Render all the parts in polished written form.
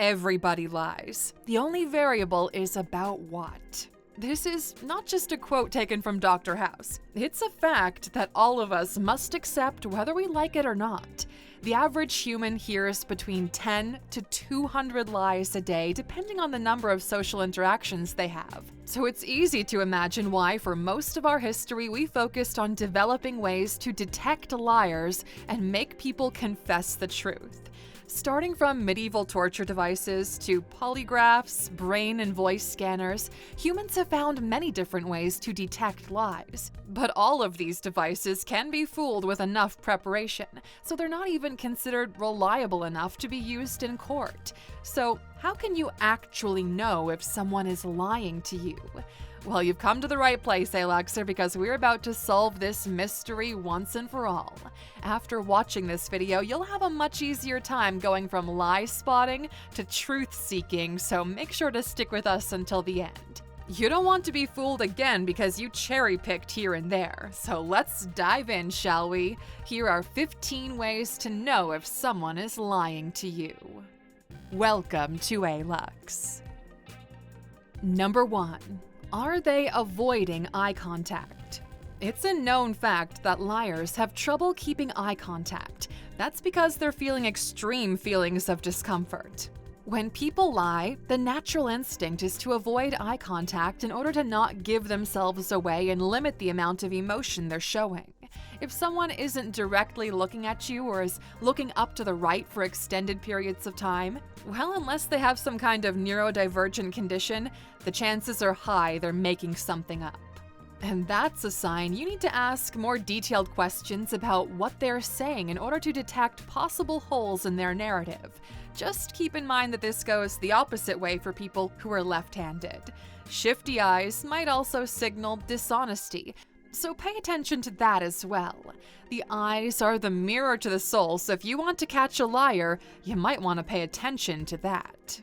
Everybody lies. The only variable is about what. This is not just a quote taken from Dr. House. It's a fact that all of us must accept whether we like it or not. The average human hears between 10 to 200 lies a day, depending on the number of social interactions they have. So it's easy to imagine why, for most of our history, we focused on developing ways to detect liars and make people confess the truth. Starting from medieval torture devices to polygraphs, brain and voice scanners, humans have found many different ways to detect lies. But all of these devices can be fooled with enough preparation, so they're not even considered reliable enough to be used in court. So, how can you actually know if someone is lying to you? Well, you've come to the right place, Aluxer, because we're about to solve this mystery once and for all. After watching this video, you'll have a much easier time going from lie spotting to truth seeking, so make sure to stick with us until the end. You don't want to be fooled again because you cherry-picked here and there, so let's dive in, shall we? Here are 15 ways to know if someone is lying to you. Welcome to Alux. Number 1. Are they avoiding eye contact? It's a known fact that liars have trouble keeping eye contact. That's because they're feeling extreme feelings of discomfort. When people lie, the natural instinct is to avoid eye contact in order to not give themselves away and limit the amount of emotion they're showing. If someone isn't directly looking at you or is looking up to the right for extended periods of time, well, unless they have some kind of neurodivergent condition, the chances are high they're making something up. And that's a sign you need to ask more detailed questions about what they're saying in order to detect possible holes in their narrative. Just keep in mind that this goes the opposite way for people who are left-handed. Shifty eyes might also signal dishonesty, so pay attention to that as well. The eyes are the mirror to the soul, so if you want to catch a liar, you might want to pay attention to that.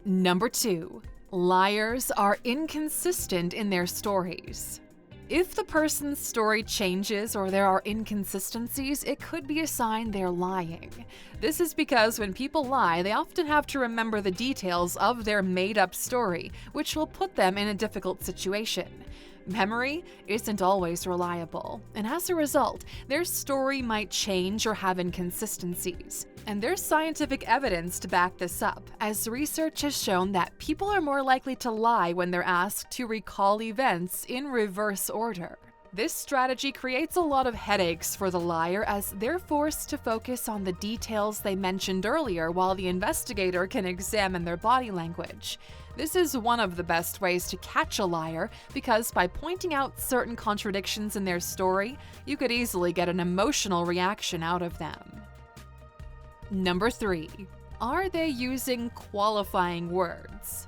Number 2. Liars are inconsistent in their stories. If the person's story changes or there are inconsistencies, it could be a sign they're lying. This is because when people lie, they often have to remember the details of their made-up story, which will put them in a difficult situation. Memory isn't always reliable, and as a result, their story might change or have inconsistencies. And there's scientific evidence to back this up, as research has shown that people are more likely to lie when they're asked to recall events in reverse order. This strategy creates a lot of headaches for the liar as they're forced to focus on the details they mentioned earlier while the investigator can examine their body language. This is one of the best ways to catch a liar because by pointing out certain contradictions in their story, you could easily get an emotional reaction out of them. Number 3. Are they using qualifying words?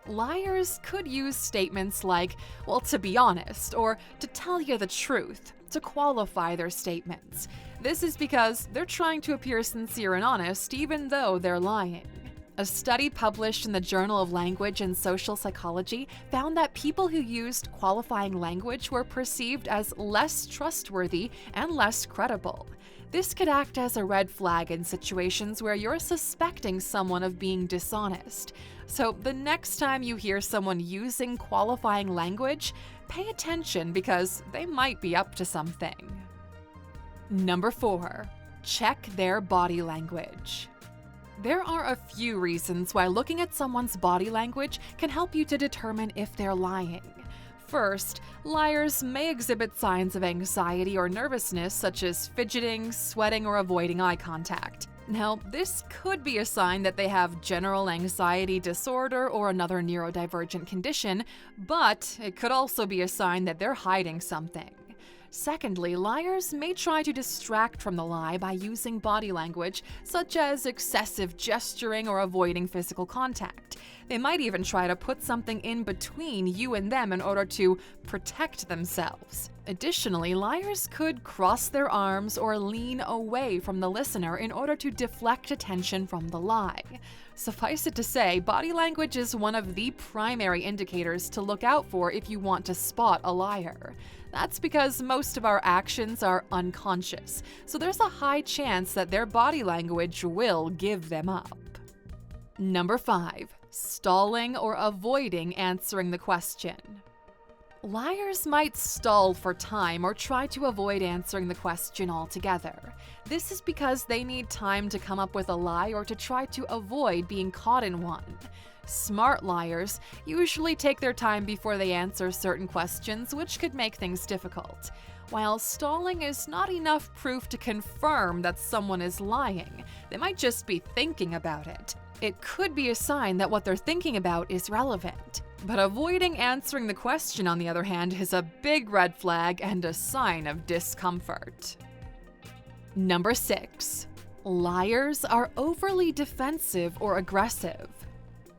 Liars could use statements like, well, to be honest, or to tell you the truth, to qualify their statements. This is because they're trying to appear sincere and honest even though they're lying. A study published in the Journal of Language and Social Psychology found that people who used qualifying language were perceived as less trustworthy and less credible. This could act as a red flag in situations where you're suspecting someone of being dishonest. So the next time you hear someone using qualifying language, pay attention because they might be up to something. Number 4. Check their body language. There are a few reasons why looking at someone's body language can help you to determine if they're lying. First, liars may exhibit signs of anxiety or nervousness such as fidgeting, sweating, or avoiding eye contact. Now, this could be a sign that they have general anxiety disorder or another neurodivergent condition, but it could also be a sign that they're hiding something. Secondly, liars may try to distract from the lie by using body language, such as excessive gesturing or avoiding physical contact. They might even try to put something in between you and them in order to protect themselves. Additionally, liars could cross their arms or lean away from the listener in order to deflect attention from the lie. Suffice it to say, body language is one of the primary indicators to look out for if you want to spot a liar. That's because most of our actions are unconscious, so there's a high chance that their body language will give them up. Number 5. Stalling or avoiding answering the question. Liars might stall for time or try to avoid answering the question altogether. This is because they need time to come up with a lie or to try to avoid being caught in one. Smart liars usually take their time before they answer certain questions, which could make things difficult. While stalling is not enough proof to confirm that someone is lying, they might just be thinking about it. It could be a sign that what they're thinking about is relevant. But avoiding answering the question, on the other hand, is a big red flag and a sign of discomfort. Number 6. Liars are overly defensive or aggressive.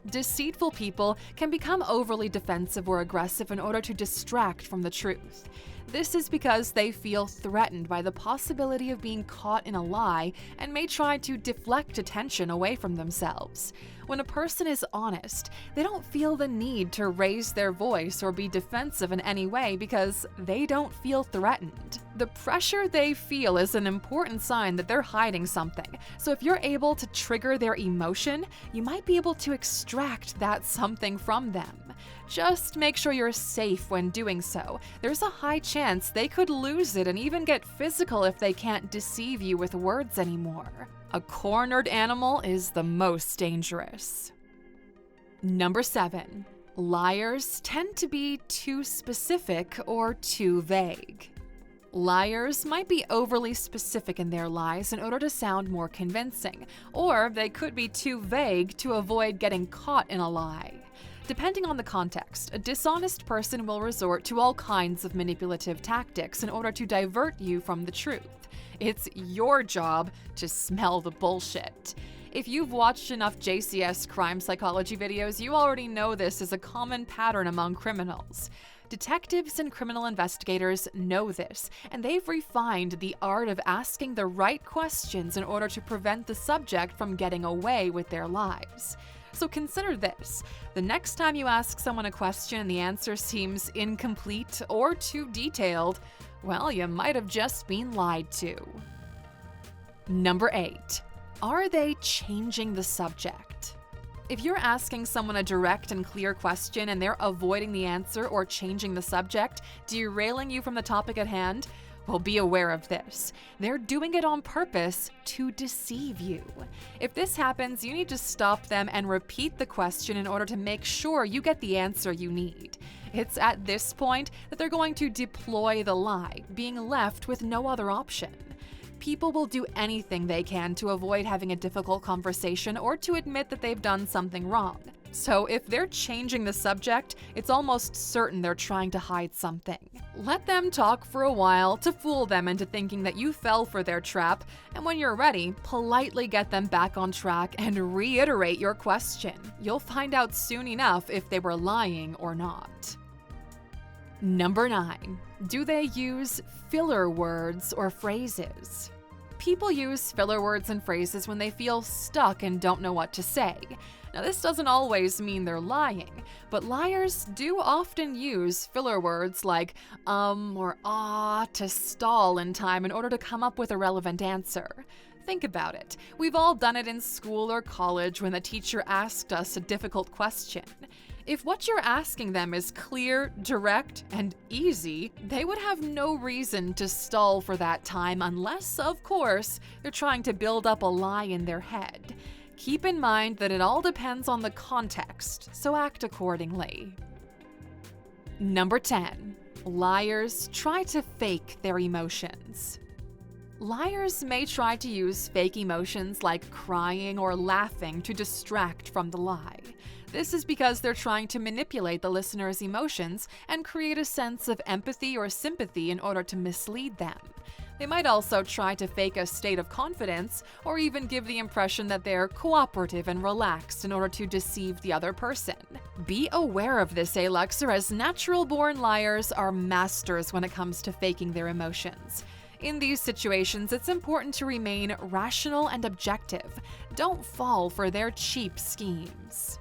Deceitful people can become overly defensive or aggressive in order to distract from the truth. This is because they feel threatened by the possibility of being caught in a lie and may try to deflect attention away from themselves. When a person is honest, they don't feel the need to raise their voice or be defensive in any way because they don't feel threatened. The pressure they feel is an important sign that they're hiding something, so if you're able to trigger their emotion, you might be able to extract that something from them. Just make sure you're safe when doing so. There's a high chance they could lose it and even get physical if they can't deceive you with words anymore. A cornered animal is the most dangerous. Number 7. Liars tend to be too specific or too vague. Liars might be overly specific in their lies in order to sound more convincing, or they could be too vague to avoid getting caught in a lie. Depending on the context, a dishonest person will resort to all kinds of manipulative tactics in order to divert you from the truth. It's your job to smell the bullshit. If you've watched enough JCS crime psychology videos, you already know this is a common pattern among criminals. Detectives and criminal investigators know this, and they've refined the art of asking the right questions in order to prevent the subject from getting away with their lives. So consider this. The next time you ask someone a question and the answer seems incomplete or too detailed, well, you might have just been lied to. Number 8. Are they changing the subject? If you're asking someone a direct and clear question and they're avoiding the answer or changing the subject, derailing you from the topic at hand, well, be aware of this. They're doing it on purpose to deceive you. If this happens, you need to stop them and repeat the question in order to make sure you get the answer you need. It's at this point that they're going to deploy the lie, being left with no other option. People will do anything they can to avoid having a difficult conversation or to admit that they've done something wrong. So if they're changing the subject, it's almost certain they're trying to hide something. Let them talk for a while to fool them into thinking that you fell for their trap, and when you're ready, politely get them back on track and reiterate your question. You'll find out soon enough if they were lying or not. Number 9. Do they use filler words or phrases? People use filler words and phrases when they feel stuck and don't know what to say. Now, this doesn't always mean they're lying, but liars do often use filler words like or ah to stall in time in order to come up with a relevant answer. Think about it. We've all done it in school or college when the teacher asked us a difficult question. If what you're asking them is clear, direct, and easy, they would have no reason to stall for that time unless, of course, they're trying to build up a lie in their head. Keep in mind that it all depends on the context, so act accordingly. Number 10. Liars try to fake their emotions. Liars may try to use fake emotions like crying or laughing to distract from the lie. This is because they're trying to manipulate the listener's emotions and create a sense of empathy or sympathy in order to mislead them. They might also try to fake a state of confidence or even give the impression that they're cooperative and relaxed in order to deceive the other person. Be aware of this, Aluxer, as natural-born liars are masters when it comes to faking their emotions. In these situations, it's important to remain rational and objective. Don't fall for their cheap schemes.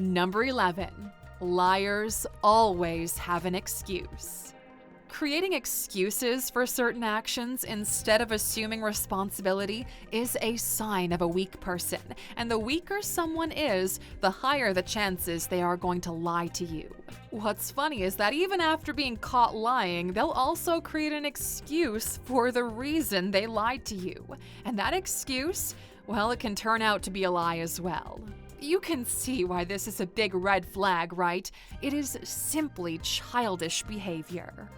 Number 11. Liars always have an excuse. Creating excuses for certain actions instead of assuming responsibility is a sign of a weak person, and the weaker someone is, the higher the chances they are going to lie to you. What's funny is that even after being caught lying, they'll also create an excuse for the reason they lied to you. And that excuse, well, it can turn out to be a lie as well. You can see why this is a big red flag, right? It is simply childish behavior.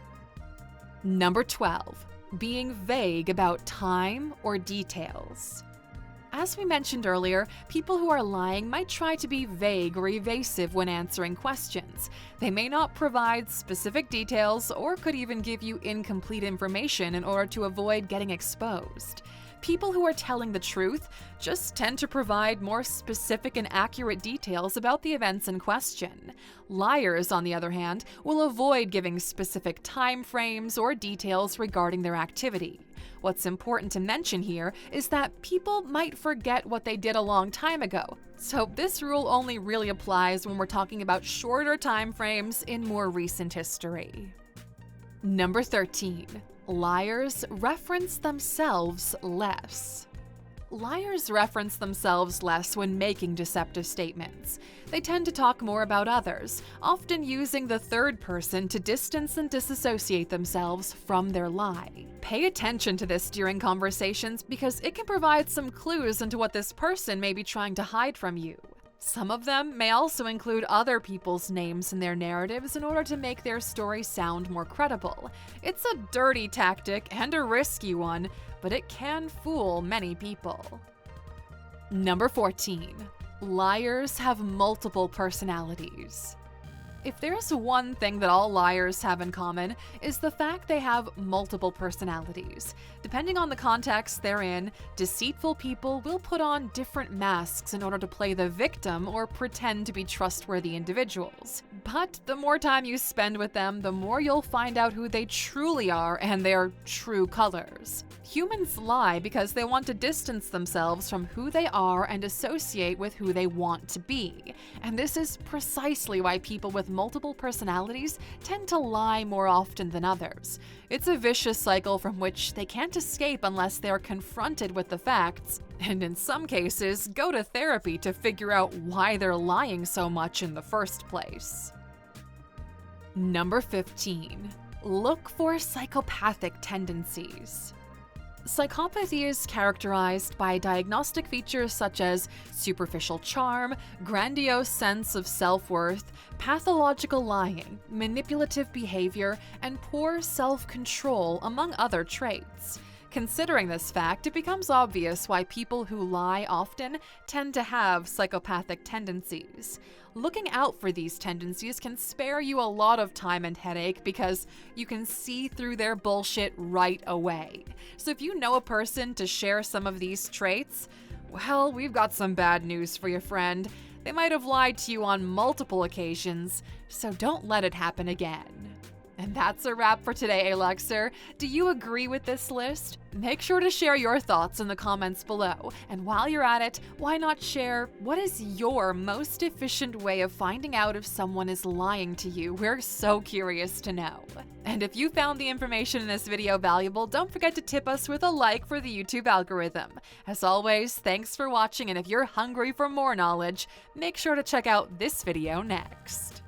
Number 12, being vague about time or details. As we mentioned earlier, people who are lying might try to be vague or evasive when answering questions. They may not provide specific details or could even give you incomplete information in order to avoid getting exposed. People who are telling the truth just tend to provide more specific and accurate details about the events in question. Liars, on the other hand, will avoid giving specific time frames or details regarding their activity. What's important to mention here is that people might forget what they did a long time ago, so this rule only really applies when we're talking about shorter time frames in more recent history. Number 13. Liars reference themselves less. Liars reference themselves less when making deceptive statements. They tend to talk more about others, often using the third person to distance and disassociate themselves from their lie. Pay attention to this during conversations because it can provide some clues into what this person may be trying to hide from you. Some of them may also include other people's names in their narratives in order to make their story sound more credible. It's a dirty tactic and a risky one, but it can fool many people. Number 14. Liars have multiple personalities. If there's one thing that all liars have in common, is the fact they have multiple personalities. Depending on the context they're in, deceitful people will put on different masks in order to play the victim or pretend to be trustworthy individuals. But the more time you spend with them, the more you'll find out who they truly are and their true colors. Humans lie because they want to distance themselves from who they are and associate with who they want to be. And this is precisely why people with multiple personalities tend to lie more often than others. It's a vicious cycle from which they can't escape unless they are confronted with the facts, and in some cases, go to therapy to figure out why they're lying so much in the first place. Number 15. Look for psychopathic tendencies. Psychopathy is characterized by diagnostic features such as superficial charm, grandiose sense of self-worth, pathological lying, manipulative behavior, and poor self-control, among other traits. Considering this fact, it becomes obvious why people who lie often tend to have psychopathic tendencies. Looking out for these tendencies can spare you a lot of time and headache because you can see through their bullshit right away. So if you know a person to share some of these traits, well, we've got some bad news for you, friend. They might have lied to you on multiple occasions, so don't let it happen again. And that's a wrap for today, Aluxer. Do you agree with this list? Make sure to share your thoughts in the comments below. And while you're at it, why not share what is your most efficient way of finding out if someone is lying to you? We're so curious to know. And if you found the information in this video valuable, don't forget to tip us with a like for the YouTube algorithm. As always, thanks for watching, and if you're hungry for more knowledge, make sure to check out this video next.